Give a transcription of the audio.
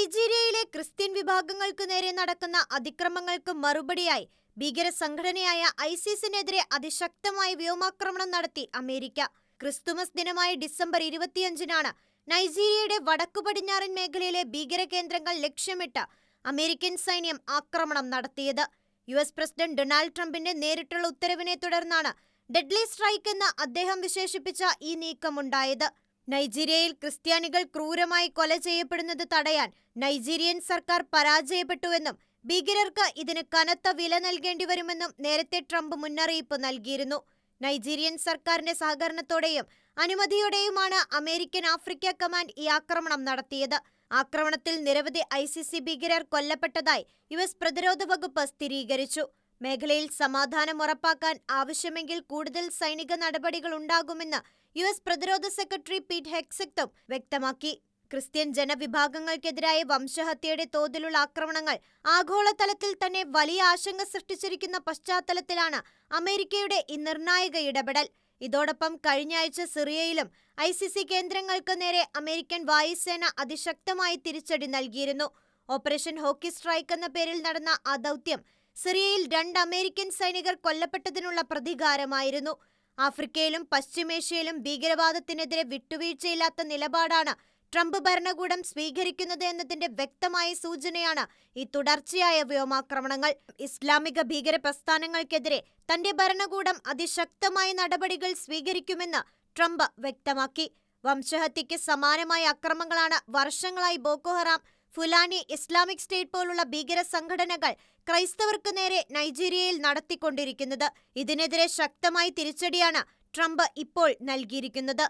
നൈജീരിയയിലെ Christian വിഭാഗങ്ങൾക്ക് നേരെ നടക്കുന്ന അതിക്രമങ്ങൾക്ക് മറുപടിയായി ഭീകര സംഘടനയായ ഐസിസിനെതിരെ അതിശക്തമായ വ്യോമാക്രമണം നടത്തി അമേരിക്ക. ക്രിസ്തുമസ് ദിനമായ ഡിസംബർ 25-നാണ് നൈജീരിയയുടെ വടക്കു പടിഞ്ഞാറൻ മേഖലയിലെ ഭീകര കേന്ദ്രങ്ങൾ ലക്ഷ്യമിട്ട് അമേരിക്കൻ സൈന്യം ആക്രമണം നടത്തിയത്. US പ്രസിഡന്റ് ഡൊണാൾഡ് ട്രംപിന്റെ നേരിട്ടുള്ള ഉത്തരവിനെ തുടർന്നാണ് ഡെഡ്ലി സ്ട്രൈക്ക് എന്ന് അദ്ദേഹം വിശേഷിപ്പിച്ച ഈ നീക്കമുണ്ടായത്. നൈജീരിയയിൽ ക്രിസ്ത്യാനികൾ ക്രൂരമായി കൊല ചെയ്യപ്പെടുന്നത് തടയാൻ നൈജീരിയൻ സർക്കാർ പരാജയപ്പെട്ടുവെന്നും ഭീകരർക്ക് ഇതിന് കനത്ത വില നൽകേണ്ടി വരുമെന്നും നേരത്തെ ട്രംപ് മുന്നറിയിപ്പ് നൽകിയിരുന്നു. നൈജീരിയൻ സർക്കാരിന്റെ സഹകരണത്തോടെയും അനുമതിയോടെയുമാണ് അമേരിക്കൻ ആഫ്രിക്ക കമാൻഡ് ഈ ആക്രമണം നടത്തിയത്. ആക്രമണത്തിൽ നിരവധി ICC ഭീകരർ കൊല്ലപ്പെട്ടതായി US പ്രതിരോധ വകുപ്പ് സ്ഥിരീകരിച്ചു. മേഖലയിൽ സമാധാനം ഉറപ്പാക്കാൻ ആവശ്യമെങ്കിൽ കൂടുതൽ സൈനിക നടപടികൾ ഉണ്ടാകുമെന്ന് US പ്രതിരോധ സെക്രട്ടറി പീറ്റ് ഹെഗ്സെത്തും വ്യക്തമാക്കി. ക്രിസ്ത്യൻ ജനവിഭാഗങ്ങൾക്കെതിരായ വംശഹത്യയുടെ തോതിലുള്ള ആക്രമണങ്ങൾ ആഗോളതലത്തിൽ തന്നെ വലിയ ആശങ്ക സൃഷ്ടിച്ചിരിക്കുന്ന പശ്ചാത്തലത്തിലാണ് അമേരിക്കയുടെ ഈ നിർണായക ഇടപെടൽ. ഇതോടൊപ്പം കഴിഞ്ഞയാഴ്ച സിറിയയിലും ICC കേന്ദ്രങ്ങൾക്ക് നേരെ അമേരിക്കൻ വായുസേന അതിശക്തമായി തിരിച്ചടി നൽകിയിരുന്നു. ഓപ്പറേഷൻ ഹോക്കി സ്ട്രൈക്ക് എന്ന പേരിൽ നടന്ന ആ ദൗത്യം സിറിയയിൽ 2 അമേരിക്കൻ സൈനികർ കൊല്ലപ്പെട്ടതിനുള്ള പ്രതികാരമായിരുന്നു. ആഫ്രിക്കയിലും പശ്ചിമേഷ്യയിലും ഭീകരവാദത്തിനെതിരെ വിട്ടുവീഴ്ചയില്ലാത്ത നിലപാടാണ് ട്രംപ് ഭരണകൂടം സ്വീകരിക്കുന്നത് എന്നതിന്റെ വ്യക്തമായ സൂചനയാണ് ഈ തുടർച്ചയായ വ്യോമാക്രമണങ്ങൾ. ഇസ്ലാമിക ഭീകര പ്രസ്ഥാനങ്ങൾക്കെതിരെ തന്റെ ഭരണകൂടം അതിശക്തമായ നടപടികൾ സ്വീകരിക്കുമെന്ന് ട്രംപ് വ്യക്തമാക്കി. വംശഹത്യയ്ക്ക് സമാനമായ അക്രമങ്ങളാണ് വർഷങ്ങളായി Boko Haram, Fulani, Islamic state പോലുള്ള ഭീകര സംഘടനകൾ ക്രൈസ്തവർക്ക് നേരെ നൈജീരിയയിൽ നടത്തിക്കൊണ്ടിരിക്കുന്നത്. ഇതിനെതിരെ ശക്തമായ തിരിച്ചടിയാണ് ട്രംപ് ഇപ്പോൾ നൽകിയിരിക്കുന്നത്.